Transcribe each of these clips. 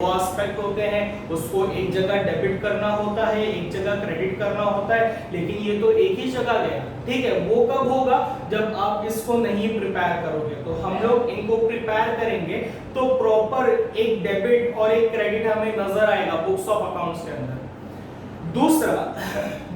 दो एस्पेक्ट होते हैं, उसको एक जगह डेबिट करना होता है, एक जगह क्रेडिट करना होता है, लेकिन ये तो एक ही जगह गया। ठीक है, वो कब होगा जब आप इसको नहीं प्रिपेयर करोगे। तो हम लोग इनको प्रिपेयर करेंगे तो प्रॉपर एक डेबिट और एक क्रेडिट हमें नजर आएगा बुक्स ऑफ अकाउंट्स के अंदर। दूसरा,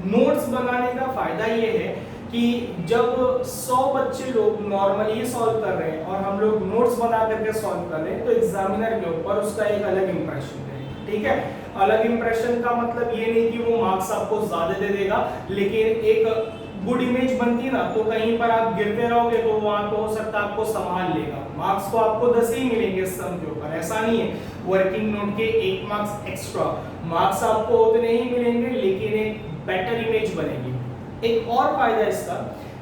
नोट्स बनाने का फायदा ये है कि जब 100 बच्चे लोग नॉर्मली सॉल्व कर रहे हैं और हम लोग नोट्स बना करके सॉल्व कर रहे हैं, तो एग्जामिनर के ऊपर उसका एक अलग इंप्रेशन रहेगा। ठीक है, अलग इंप्रेशन का मतलब ये नहीं कि वो मार्क्स आपको ज्यादा दे देगा, लेकिन एक गुड इमेज बनती है ना, तो कहीं पर आप गिरते रहोगे तो वहां पे हो सकता है आपको संभाल लेगा। मार्क्स तो आपको 10 ही मिलेंगे सम के ऊपर, ऐसा नहीं है। वर्किंग नोट के 1 मार्क्स एक्स्ट्रा, मार्क्स आपको उतने ही मिलेंगे, लेकिन एक बेटर इमेज बनेगी। एक और फायदा इसका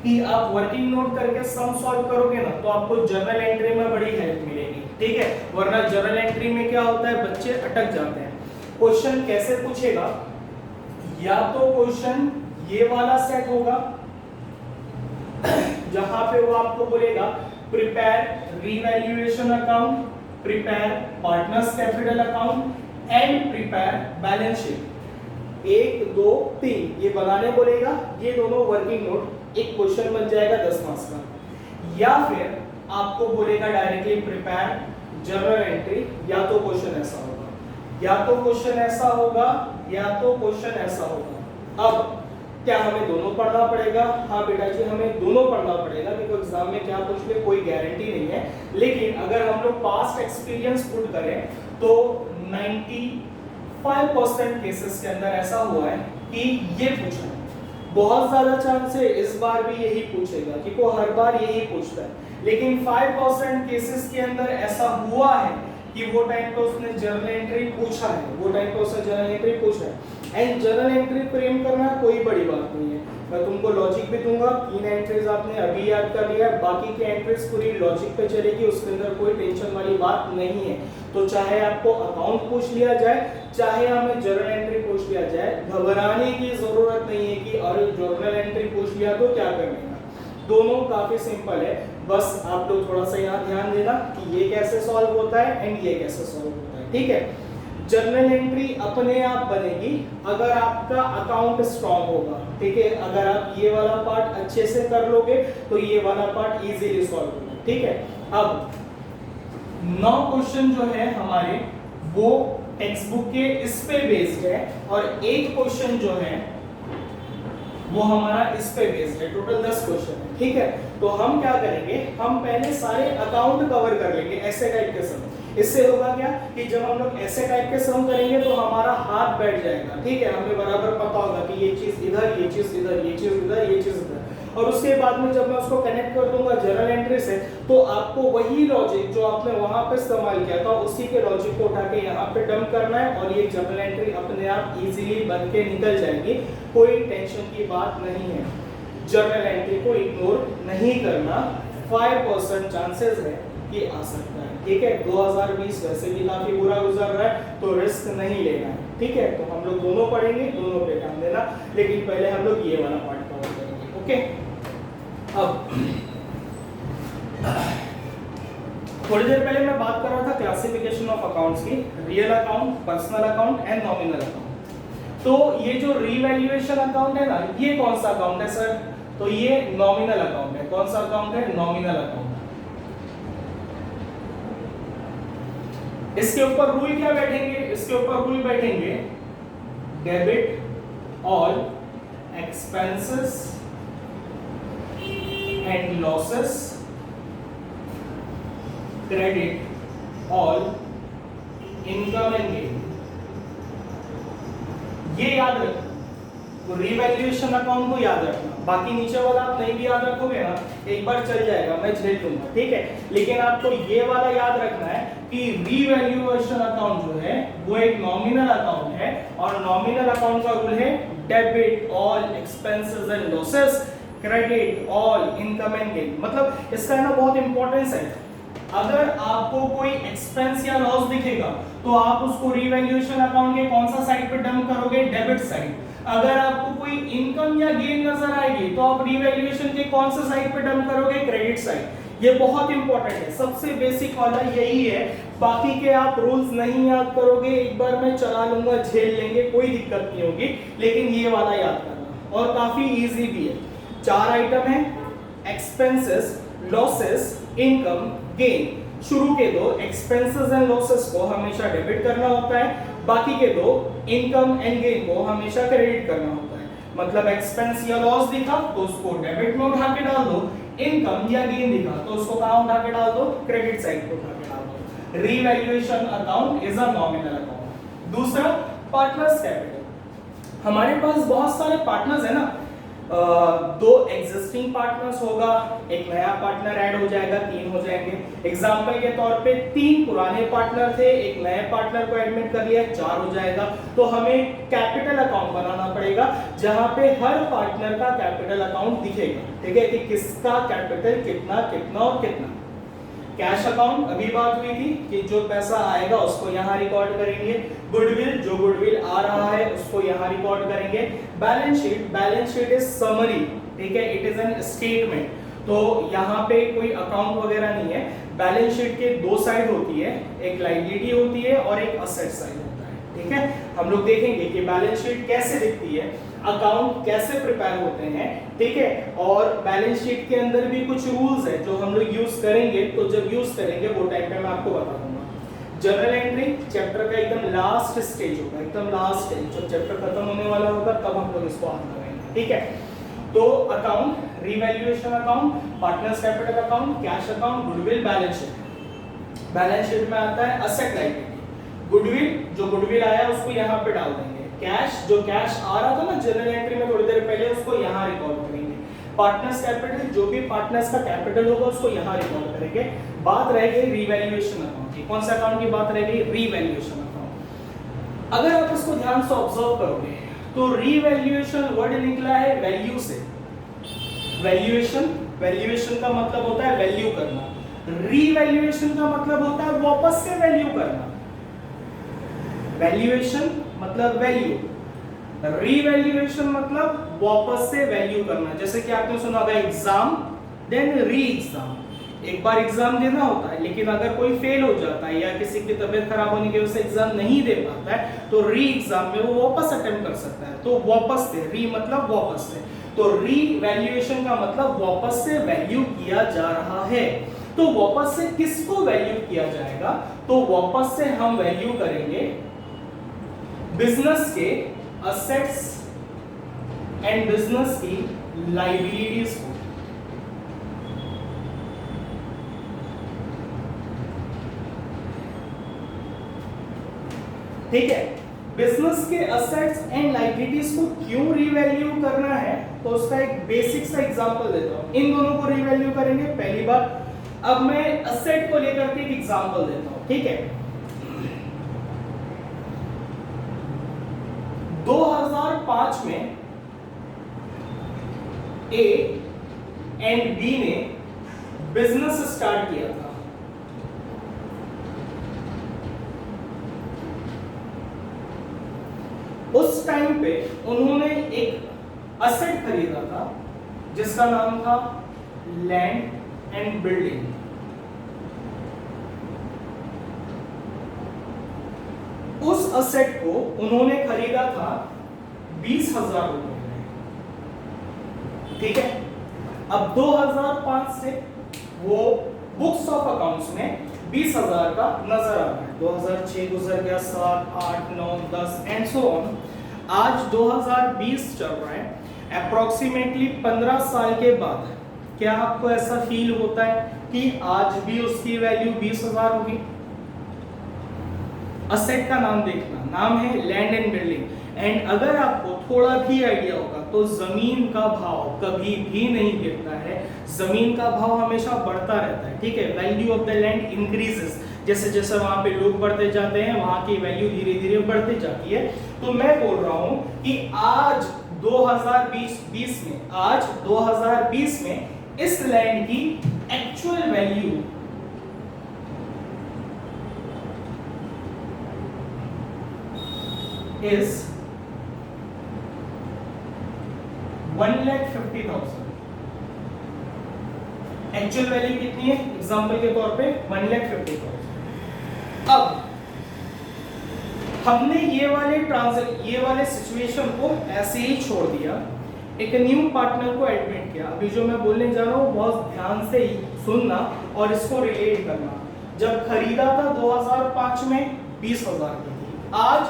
कि आप वर्किंग नोट करके सम सॉल्व करोगे ना, तो आपको जर्नल एंट्री में बड़ी हेल्प मिलेगी। ठीक है, वरना जर्नल एंट्री में क्या होता है, बच्चे अटक जाते हैं। क्वेश्चन कैसे पूछेगा, या तो क्वेश्चन ये वाला सेट होगा जहां पे वो आपको बोलेगा prepare revaluation account, prepare partners capital account and prepare balance sheet. 1 2 3 ये बनाने बोलेगा, ये दोनों वर्किंग नोट एक क्वेश्चन बन जाएगा 10 मार्क्स का। या फिर आपको बोलेगा डायरेक्टली प्रिपेयर जर्नल एंट्री, या तो क्वेश्चन ऐसा होगा, या तो क्वेश्चन ऐसा होगा, या तो क्वेश्चन ऐसा होगा। अब क्या हमें दोनों पढ़ना पड़ेगा? हाँ बेटा जी, हमें दोनों पढ़ना पड़ेगा, क्योंकि एग्जाम में क्या पूछ ले कोई गारंटी नहीं है। लेकिन अगर हम लोग पास्ट एक्सपीरियंस पुट करें तो 95% केसेस के अंदर ऐसा हुआ है कि ये पूछा है। बहुत ज्यादा चांस है इस बार भी यही पूछेगा, क्योंकि वो हर बार यही पूछता है। लेकिन 5% केसेस के अंदर ऐसा हुआ है कि वो टाइम पे उसने जर्नल एंट्री पूछा है, वो टाइम पे उसने जर्नल एंट्री पूछा है। एंड जर्नल एंट्री फ्रेम करना कोई बड़ी बात नहीं है, मैं तुमको लॉजिक भी दूंगा। 3 एंट्रीज आपने अभी याद कर लिया, बाकी की एंट्रीज पूरी लॉजिक पे चलेगी, उसके अंदर कोई टेंशन वाली बात नहीं है। तो चाहे आपको अकाउंट पूछ लिया जाए, चाहे हमें जर्नल एंट्री पूछ लिया जाए, घबराने की जरूरत नहीं है कि अरे जर्नल एंट्री पूछ लिया तो क्या करना। दोनों काफी सिंपल है, बस आप लोग थोड़ा सा यहाँ ध्यान देना कि ये कैसे सॉल्व होता है एंड ये कैसे सॉल्व होता है। ठीक है, जर्नल एंट्री अपने आप बनेगी अगर आपका अकाउंट स्ट्रांग होगा। ठीक है, अगर आप ये वाला पार्ट अच्छे से कर लोगे तो ये वाला पार्ट इजीली सॉल्व होगा। ठीक है, अब 9 क्वेश्चन जो है हमारे वो टेक्स्ट बुक के इस पे बेस्ड है, और एक क्वेश्चन जो है वो हमारा इस पे बेस्ड है। टोटल 10 क्वेश्चन है। ठीक है, तो हम क्या करेंगे, हम पहले सारे अकाउंट कवर कर लेंगे ऐसे टाइप के सम। इससे होगा क्या कि जब हम लोग ऐसे टाइप के सम करेंगे तो हमारा हाथ बैठ जाएगा। ठीक है, हमें बराबर पता होगा कि ये चीज इधर, ये चीज इधर, ये चीज इधर, ये चीज इधर। और उसके बाद में जब मैं उसको कनेक्ट कर दूंगा जर्नल एंट्री से, तो आपको वही लॉजिक जो आपने वहां पे इस्तेमाल किया था उसी के लॉजिक को उठा के यहाँ पे डंप करना है, और ये जर्नल एंट्री अपने आप इजीली बन के निकल जाएगी। कोई टेंशन की बात नहीं है, जर्नल एंट्री को इग्नोर नहीं करना। 5% चांसेस है कि आ सकता है। ठीक है, 2020 वैसे भी काफी बुरा गुजर रहा है, तो रिस्क नहीं लेना है। ठीक है, तो हम लोग दोनों पढ़ेंगे, दोनों पे ध्यान देना, लेकिन पहले हम लोग ये वाला पार्ट कवर करेंगे। ओके, अब थोड़ी देर पहले मैं बात कर रहा था क्लासिफिकेशन ऑफ अकाउंट्स की, real account, personal account and nominal account. तो ये जो रीवैल्यूएशन अकाउंट है ना, ये कौन सा अकाउंट है सर? तो ये नॉमिनल अकाउंट है। कौन सा अकाउंट है? Nominal account. इसके ऊपर रूल क्या बैठेंगे? इसके ऊपर रूल बैठेंगे debit all expenses and losses, credit all income and gain. ये याद रखना, तो रीवैल्यूएशन अकाउंट को याद रखना। बाकी नीचे वाला आप नहीं भी याद रखोगे ना, एक बार चल जाएगा, मैं झेल लूंगा। ठीक है, लेकिन आपको ये वाला याद रखना है कि रीवैल्यूएशन अकाउंट जो है वो एक नॉमिनल अकाउंट है, और नॉमिनल अकाउंट का रूल है debit all expenses and losses, credit all income and gain. मतलब इसका ना बहुत इंपॉर्टेंस है। अगर आपको कोई एक्सपेंस या लॉस दिखेगा तो आप उसको रीवैल्यूएशन अकाउंट के कौन सा साइड पे डंप करोगे? Debit side. अगर आपको कोई इनकम या गेन नजर आएगी तो आप रीवैल्यूएशन के कौन सा साइड पे डंप करोगे? Credit side. ये बहुत इंपॉर्टेंट है, सबसे बेसिक वाला यही है। बाकी के आप रूल्स नहीं याद करोगे, एक बार मैं चला लूंगा, झेल लेंगे, कोई दिक्कत नहीं होगी, लेकिन ये वाला याद करना और काफी इजी भी है। 4 आइटम है, एक्सपेंसेस, लॉसेस, इनकम, गेन। शुरू के 2 एक्सपेंसेस एंड लॉसेस को हमेशा डेबिट करना होता है, बाकी के 2 इनकम एंड गेन को हमेशा क्रेडिट करना होता है। मतलब एक्सपेंस या लॉस दिखा तो उसको डेबिट में उठा के डाल दो, इनकम या गेन दिखा तो उसको कहां उठा के डाल दो, क्रेडिट साइड पे उठा के डाल दो। Revaluation account is a nominal account. दूसरा, पार्टनर्स कैपिटल। हमारे पास बहुत सारे पार्टनर्स है ना, 2 एग्जिस्टिंग पार्टनर्स होगा, एक नया पार्टनर ऐड हो जाएगा, 3 हो जाएंगे। एग्जांपल के तौर पे 3 पुराने पार्टनर थे, एक नए पार्टनर को एडमिट कर लिया, 4 हो जाएगा। तो हमें कैपिटल अकाउंट बनाना पड़ेगा जहां पे हर पार्टनर का कैपिटल अकाउंट दिखेगा, ठीक है, कि किसका कैपिटल कितना कितना और कितना। कैश अकाउंट अभी बात हुई थी कि जो पैसा आएगा उसको यहाँ रिकॉर्ड करेंगे। गुडविल, जो गुडविल आ रहा है उसको यहाँ रिकॉर्ड करेंगे। बैलेंस शीट इज समरी, ठीक है, इट इज एन स्टेटमेंट। तो यहाँ पे कोई अकाउंट वगैरह नहीं है। बैलेंस शीट के 2 साइड होती है, एक लायबिलिटी होती है और एक असेट साइड होता है, ठीक है। हम लोग देखेंगे कि बैलेंस शीट कैसे दिखती है, अकाउंट कैसे प्रिपेयर होते हैं, ठीक है। और बैलेंस शीट के अंदर भी कुछ रूल्स है जो हम लोग यूज करेंगे, तो जब यूज करेंगे वो टाइम पे मैं आपको बता दूंगा। जनरल एंट्री चैप्टर का एकदम लास्ट स्टेज होगा, एकदम लास्ट स्टेज, जब चैप्टर खत्म होने वाला होगा तब हम लोग इसको हाथ लगाएंगे, ठीक है। तो account, revaluation account, partners capital account, cash account, goodwill, balance sheet. Balance sheet में आता है असेट लायबिलिटी। गुडविल, जो गुडविल आया उसको यहाँ पे डाल देंगे। कैश, जो कैश आ रहा था ना जनरल एंट्री में थोड़ी देर पहले, उसको यहाँ रिकॉर्ड करेंगे। पार्टनर्स कैपिटल, जो भी पार्टनर्स का कैपिटल होगा उसको यहाँ रिकॉर्ड करेंगे। बात रह गई रीवैल्यूएशन अकाउंट की। कौन सा अकाउंट की बात रह गई? Revaluation account. अगर आप इसको ध्यान से ऑब्जर्व करोगे तो रीवैल्यूएशन वर्ड निकला है वैल्यू से। वैल्यूएशन का मतलब होता है वैल्यू करना, रीवैल्यूएशन का मतलब होता है वापस से वैल्यू करना। वैल्यूएशन मतलब वैल्यू, रीवैल्यूएशन मतलब वापस से वैल्यू करना। जैसे कि आपने सुना होगा एग्जाम देन री एग्जाम। एक बार एग्जाम देना होता है, लेकिन अगर कोई फेल हो जाता है या किसी की तबीयत खराब होने की वजह से एग्जाम नहीं दे पाता है तो री एग्जाम में वो वापस अटेम्प्ट कर सकता है। तो वापस से, री मतलब वापस से, तो रीवैल्यूएशन का मतलब वापस से वैल्यू किया जा रहा है। तो वापस से किसको वैल्यू किया जाएगा? तो वापस से हम वैल्यू करेंगे बिजनेस के असेट्स एंड बिजनेस की लायबिलिटीज को। ठीक है, बिजनेस के असेट्स एंड लायबिलिटीज को क्यों रीवैल्यू करना है तो उसका एक बेसिक सा एग्जांपल देता हूं। इन दोनों को रीवैल्यू करेंगे पहली बार। अब मैं असेट को लेकर के एक एग्जांपल देता हूं, ठीक है। 2005 में ए एंड बी ने बिजनेस स्टार्ट किया था। उस टाइम पे उन्होंने एक असेट खरीदा था जिसका नाम था लैंड एंड बिल्डिंग। उस असेट को उन्होंने खरीदा था 20,000 रुपए में, ठीक है। अब 2005 से वो बुक्स ऑफ अकाउंट्स में 20,000 का नजर आ रहा है। 2006 गुजर गया, 7, 8, 9, 10 एंड सो ऑन। आज 2020 चल रहा है। अप्रोक्सीमेटली 15 साल के बाद क्या आपको ऐसा फील होता है कि आज भी उसकी वैल्यू 20,000 होगी? असेट का नाम देखना, नाम है लैंड एंड बिल्डिंग। एंड अगर आपको थोड़ा भी आइडिया होगा तो जमीन का भाव कभी भी नहीं गिरता है, जमीन का भाव हमेशा बढ़ता रहता है, ठीक है। Value of the land increases, जैसे जैसे वहां पे लोग बढ़ते जाते हैं वहां की वैल्यू धीरे धीरे बढ़ती जाती है। तो मैं बोल रहा हूं कि आज 2020 में, आज 2020 में इस लैंड की actual value is 1,50,000। Actual value कितनी है? एग्जांपल के तौर पे 1,50,000। हमने ये वाले सिचुएशन को ऐसे ही छोड़ दिया, एक न्यू पार्टनर को एडमिट किया। अभी जो मैं बोलने जा रहा हूँ बहुत ध्यान से सुनना और इसको रिलेट करना। जब खरीदा था 2005 में 20,000 की थी, आज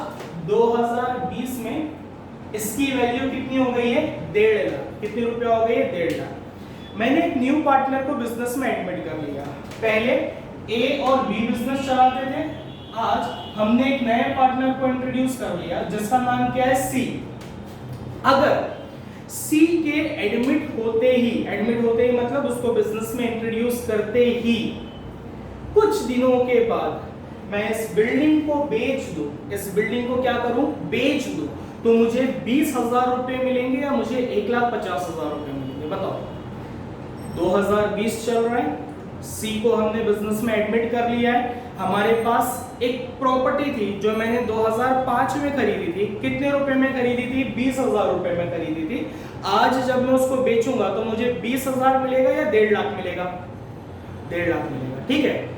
2020 में इसकी वैल्यू कितनी हो गई है? 1.5 लाख। कितने रुपया हो गई है? 1.5 लाख। मैंने एक न्यू पार्टनर को बिजनेस में एडमिट कर लिया। पहले ए और बी बिजनेस चलाते थे, आज हमने एक नए पार्टनर को इंट्रोड्यूस कर लिया जिसका नाम क्या है? सी। अगर सी के एडमिट होते ही मतलब उसको बिजनेस में इंट्रोड्यूस करते ही कुछ दिनों के बाद मैं इस बिल्डिंग को बेच दूं, इस बिल्डिंग को क्या करूं? बेच दूं, तो मुझे 20,000 रुपए मिलेंगे या मुझे 1,50,000 रुपए मिलेंगे? बताओ। 2020 चल रहा है, सी को हमने बिजनेस में एडमिट कर लिया है। हमारे पास एक प्रॉपर्टी थी जो मैंने 2005 में खरीदी थी। कितने रुपए में खरीदी थी? 20,000 रुपए में खरीदी थी। आज जब मैं उसको बेचूंगा तो मुझे 20,000 मिलेगा या 1.5 लाख मिलेगा? 1.5 लाख मिलेगा। ठीक है,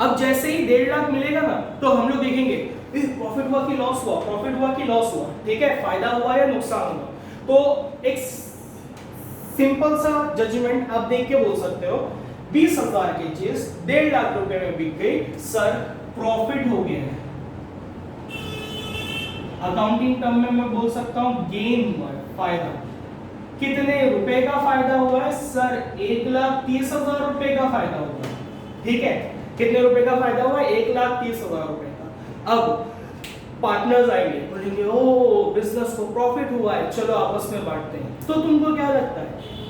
अब जैसे ही 1.5 लाख मिलेगा ना, तो हम लोग देखेंगे प्रॉफिट हुआ कि लॉस हुआ, प्रॉफिट हुआ कि लॉस हुआ। ठीक है, फायदा हुआ या नुकसान हुआ। तो एक सिंपल सा जजमेंट आप देख के बोल सकते हो, 20,000 की चीज 1.5 लाख रुपए में बिक गई, सर प्रॉफिट हो गया है। अकाउंटिंग टर्म में मैं बोल सकता हूं गेन हुआ है, फायदा। कितने रुपए का फायदा हुआ है? सर 1,30,000 रुपए का फायदा हुआ है। ठीक है, कितने रुपए का फायदा हुआ? 1,30,000 रुपए का। अब पार्टनर्स आएंगे, बोलेंगे ओ बिजनेस को प्रॉफिट हुआ है, चलो आपस में बांटते हैं। तो तुमको क्या लगता है,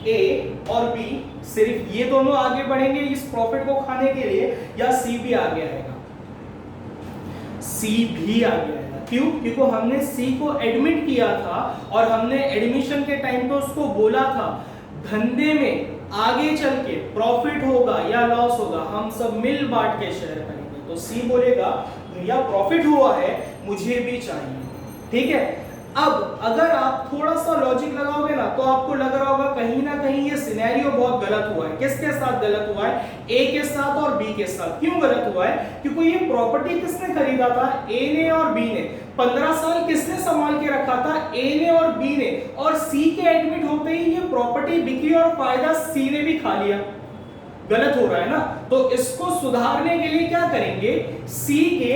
ए और बी सिर्फ ये दोनों आगे बढ़ेंगे इस प्रॉफिट को खाने के लिए, या सी भी आगे आएगा? सी भी आगे आएगा। क्यों? क्योंकि हमने सी को एडमिट किया था और हमने एडमिशन के टाइम पे उसको बोला था धंधे में आगे चल के प्रॉफिट होगा या लॉस होगा, हम सब मिल बांट के शेयर करेंगे। तो सी बोलेगा भैया प्रॉफिट हुआ है, मुझे भी चाहिए। ठीक है, अब अगर आप थोड़ा सा लॉजिक लगाओगे ना, तो आपको लग रहा होगा कहीं ना कहीं ये सिनेरियो बहुत गलत हुआ है। किसके साथ गलत हुआ है? ए के साथ और बी के साथ। क्यों गलत हुआ है? क्योंकि ये प्रॉपर्टी किसने खरीदा था? ए ने और बी ने। 15 साल किसने संभाल के रखा था? ए ने और बी ने। और सी के एडमिट होते ही ये प्रॉपर्टी बिकी और फायदा सी ने भी खा लिया। गलत हो रहा है ना? तो इसको सुधारने के लिए क्या करेंगे? सी के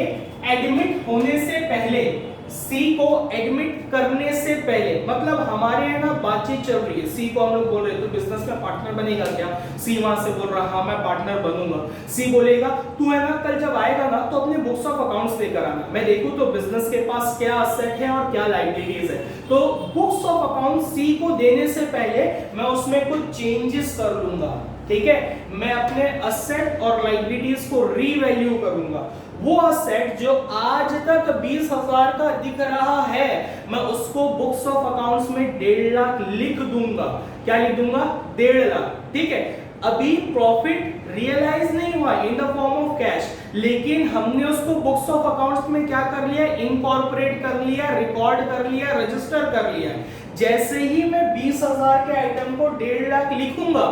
एडमिट होने से पहले, सी को एडमिट करने से पहले, मतलब हमारे यहाँ ना बातचीत चल रही है, सी को हम लोग बोल रहे तो बिजनेस में पार्टनर बनेगा क्या? सी वहां से बोल रहा हाँ मैं पार्टनर बनूंगा। सी बोलेगा तू है ना कल जब आएगा ना तो अपने बुक्स ऑफ अकाउंट्स लेकर आना, मैं देखूं तो बिजनेस के पास क्या असेट है और क्या लायबिलिटीज है। तो बुक्स ऑफ अकाउंट सी को देने से पहले मैं उसमें कुछ चेंजेस कर लूंगा। ठीक है, मैं अपने असेट और लायबिलिटीज को रीवैल्यू करूंगा। वो असेट जो आज तक 20,000 का दिख रहा है, मैं उसको बुक्स ऑफ अकाउंट्स में 1.5 लाख लिख दूंगा। क्या लिख दूंगा? 1.5 लाख। ठीक है, अभी प्रॉफिट रियलाइज नहीं हुआ in the form of cash, लेकिन हमने उसको बुक्स ऑफ अकाउंट्स में क्या कर लिया? इनकॉर्पोरेट कर लिया, रिकॉर्ड कर लिया, रजिस्टर कर लिया। जैसे ही मैं 20,000 के आइटम को 1.5 लाख लिखूंगा,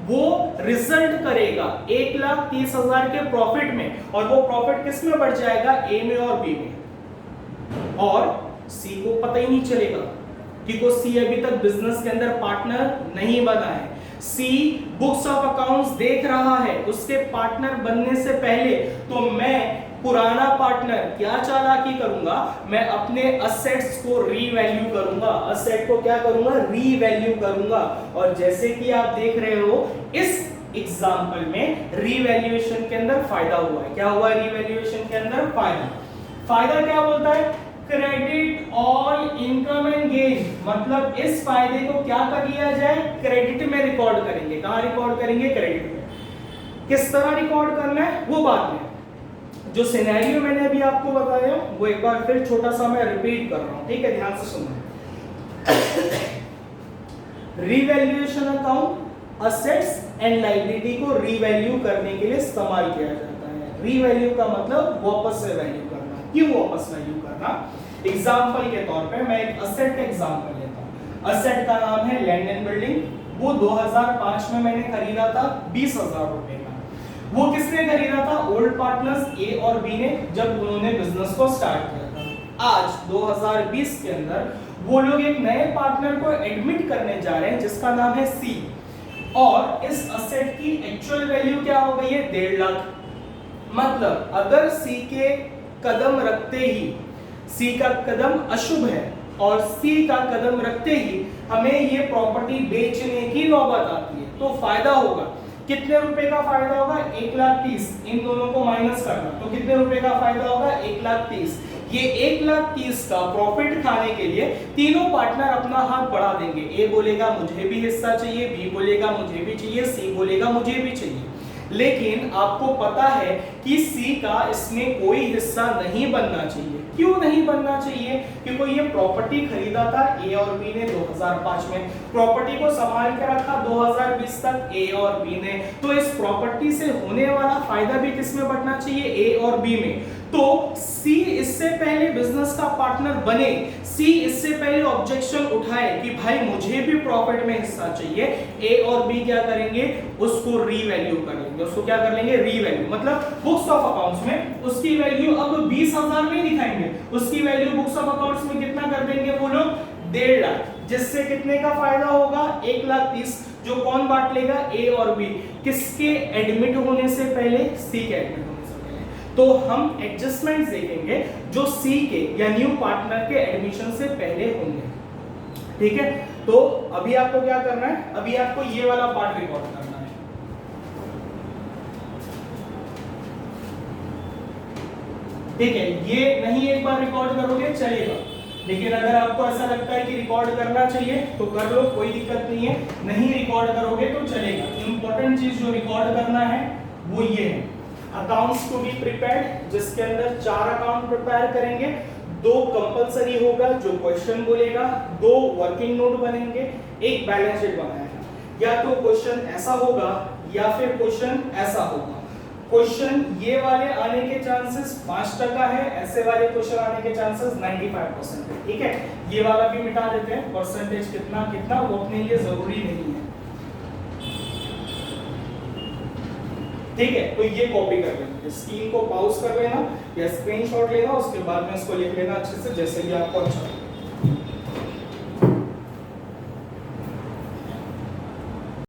वो रिजल्ट करेगा 1,30,000 के प्रॉफिट में, और वो प्रॉफिट किस में बढ़ जाएगा? ए में और बी में। और सी को पता ही नहीं चलेगा क्योंकि सी अभी तक बिजनेस के अंदर पार्टनर नहीं बना है। सी बुक्स ऑफ अकाउंट्स देख रहा है, उसके पार्टनर बनने से पहले तो मैं पुराना पार्टनर क्या चालाकी करूंगा? मैं अपने असेट्स को रीवैल्यू करूंगा। असेट को क्या करूंगा? रीवैल्यू करूंगा। और जैसे कि आप देख रहे हो इस एग्जांपल में रीवैल्यूएशन के अंदर फायदा हुआ है। क्या हुआ? रीवैल्यूएशन के अंदर फायदा। फायदा क्या बोलता है? Credit all income and gain, मतलब इस फायदे को क्या कर लिया जाए? क्रेडिट में रिकॉर्ड करेंगे। कहां रिकॉर्ड करेंगे? क्रेडिट में। किस तरह रिकॉर्ड करना है वो बाद में। जो सिनेरियो मैंने अभी आपको बताया वो एक बार फिर छोटा सा मैं रिपीट कर रहा हूं। ठीक है, ध्यान से सुनना। Revaluation account assets and liability को रीवैल्यू करने के लिए इस्तेमाल किया जाता है। रीवैल्यू का मतलब वापस से वैल्यू करना। क्यों वापस वैल्यू करना? एग्जांपल के तौर पे मैं एक असेट का एग्जांपल लेता हूं। असेट का नाम है लैंड एंड बिल्डिंग। वो 2005 में मैंने खरीदा था 20,000 रुपए का। वो किसने खरीदा था? ओल्ड पार्टनर्स ए और बी ने, जब उन्होंने बिजनेस को स्टार्ट किया था। आज 2020 के अंदर वो लोग एक नए पार्टनर को एडमिट करने जा रहे हैं जिसका नाम है सी, और इस असेट की एक्चुअल वैल्यू क्या हो गई है? 1.5 लाख। मतलब अगर सी के कदम रखते ही, सी का कदम अशुभ है और सी का कदम रखते ही हमें ये प्रॉपर्टी बेचने की नौबत आती है, तो फायदा होगा। कितने रुपए का फायदा होगा? 1,30,000। इन दोनों को माइनस करना, तो कितने रुपए का फायदा होगा? 1,30,000। ये 1,30,000 का प्रॉफिट खाने के लिए तीनों पार्टनर अपना हाथ बढ़ा देंगे। ए बोलेगा मुझे भी हिस्सा चाहिए, बी बोलेगा मुझे भी चाहिए, सी बोलेगा मुझे भी चाहिए। लेकिन आपको पता है कि सी का इसमें कोई हिस्सा नहीं बनना चाहिए। क्यों नहीं बनना चाहिए? क्योंकि ये प्रॉपर्टी खरीदा था ए और बी ने 2005 में, प्रॉपर्टी को संभाल के रखा 2020 तक ए और बी ने, तो इस प्रॉपर्टी से होने वाला फायदा भी किसमें बढ़ना चाहिए? ए और बी में। तो सी इससे पहले बिजनेस का पार्टनर बने, सी इससे पहले ऑब्जेक्शन उठाए कि भाई मुझे भी प्रॉफिट में हिस्सा चाहिए, ए और बी क्या करेंगे? उसको रीवैल्यू करेंगे। उसको क्या कर लेंगे? रीवैल्यू। मतलब बुक्स ऑफ अकाउंट्स में उसकी वैल्यू अब 20,000 नहीं दिखाएंगे, उसकी वैल्यू बुक्स ऑफ अकाउंट्स में कितना कर देंगे वो लोग? 1.5 लाख। जिससे कितने का फायदा होगा? 1,30,000। जो कौन बांट लेगा? ए और बी। किसके एडमिट होने से पहले? सी के एडमिट होने से पहले। तो हम एडजस्टमेंट्स देखेंगे जो सी के या न्यू पार्टनर के एडमिशन से पहले होंगे। ठीक है, तो अभी आपको क्या करना है? अभी आपको ये वाला पार्ट रिकॉर्ड करना है। ठीक है, ये नहीं एक बार रिकॉर्ड करोगे चलेगा, लेकिन अगर आपको ऐसा लगता है कि रिकॉर्ड करना चाहिए तो कर लो, कोई दिक्कत नहीं है। नहीं रिकॉर्ड करोगे तो चलेगा। इंपॉर्टेंट चीज जो रिकॉर्ड करना है वो ये है, अकाउंट्स टू बी प्रिपेयर्ड, जिसके अंदर 4 अकाउंट प्रिपेयर करेंगे। 2 कंपलसरी होगा जो क्वेश्चन बोलेगा, 2 वर्किंग नोट बनेंगे, एक बैलेंस शीट बनाएगा। या तो क्वेश्चन ऐसा होगा या फिर क्वेश्चन ऐसा होगा। क्वेश्चन ये वाले आने के चांसेस 5% है, ऐसे वाले क्वेश्चन आने के चांसेस 95% है। ठीक है, ये वाला भी मिटा देते हैं, परसेंटेज कितना कितना वो अपने लिए जरूरी नहीं है। ठीक है, तो ये कॉपी कर लेना, स्क्रीन को पॉज कर लेना या स्क्रीनशॉट लेना, उसके बाद में इसको लिख लेना अच्छे से, जैसे भी आपको अच्छा लगे।